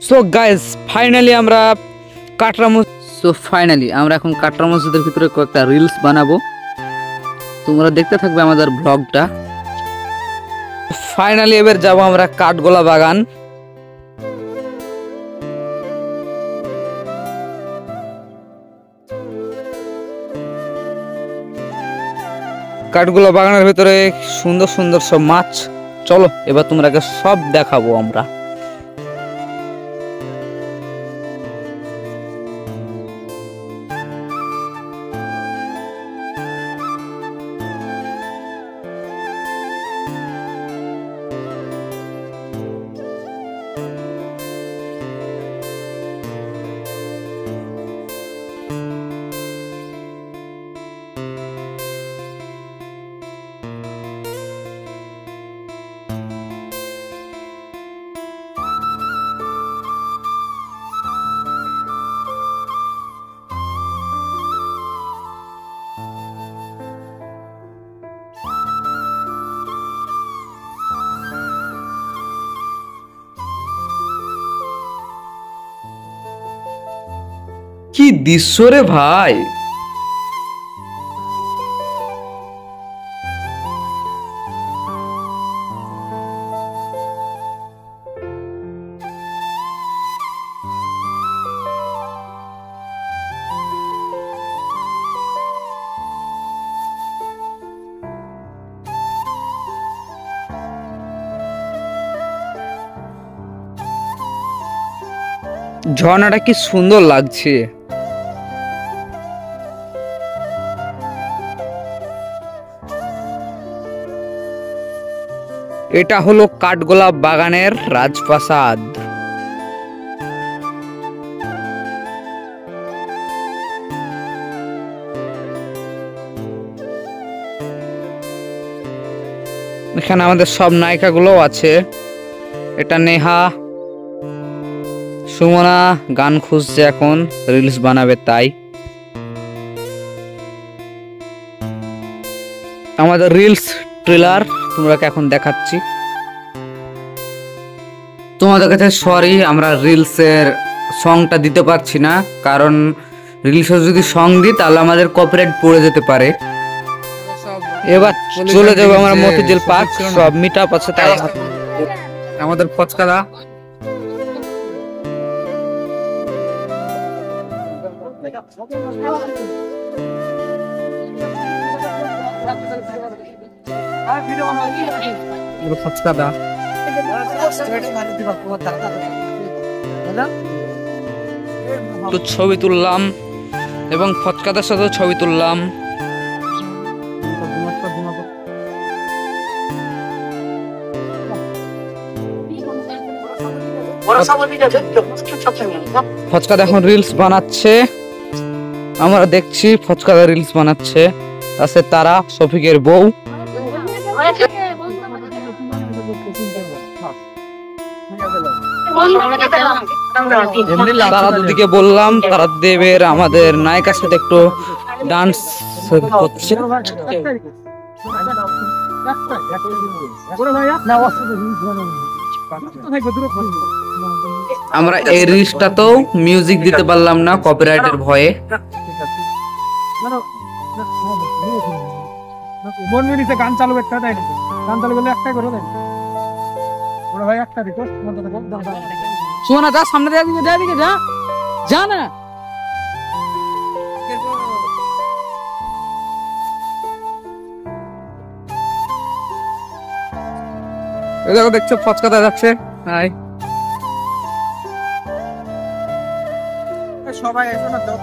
So guys finally আমরা এখন কাটরা মসজিদের ভিতরে কয়েকটা রিলস বানাবো, তোমরা দেখতে থাকবে আমাদের ব্লগটা। ফাইনালি এবার যাব আমরা কাঠগোলা বাগান। কাঠগোলা বাগানের ভিতরে সুন্দর সুন্দর সব মাছ, চলো এবার তোমরাকে সব দেখাবো আমরা। কি দৃশ্য রে ভাই, ঝর্ণাটা কি সুন্দর লাগছে। এটা হলো কাঠগোলা বাগানের রাজপ্রাসাদ। এখানে আমাদের সব নায়িকাগুলো আছে। এটা নেহা, সুমনা গান খুঁজছে, এখন রিলস বানাবে তাই। আমাদের রিলস ট্রেলার তোমরাকে এখন দেখাচ্ছি। তোমাদের কাছে সরি, আমরা রিলসের সংটা দিতে পারছি না, কারণ রিলসে যদি সং দিই তাহলে আমাদের কপিরাইট পড়ে যেতে পারে। এবার চলে যাবো আমরা মতিঝিল পার্ক, সব মিট আপ আছে তাই। আমাদের ফচকাদা ফচকাদা তো ছবি তুললাম এবং ফচকাদার সাথে ছবি তুললাম। ফচকাদা এখন রিলস বানাচ্ছে, আমরা দেখছি ফচকাদা রিলস বানাচ্ছে। আছে তারা, শফিকের বউ। তারা দুদিকে বললাম, তারা দেবের আমাদের নায়িকার সাথে একটু ডান্স করছে। আমরা এই রিলসটাতেও মিউজিক দিতে পারলাম না কপিরাইটের ভয়ে। গান চালু একটা গান চালু করলে একটা করে দেয়। ভাই একটা রিকোয়েস্ট, শোনা যা সামনে দিকে যা যা না। দেখো দেখছো ফচকাদা যাচ্ছে। হাই সবাই এসো না তো।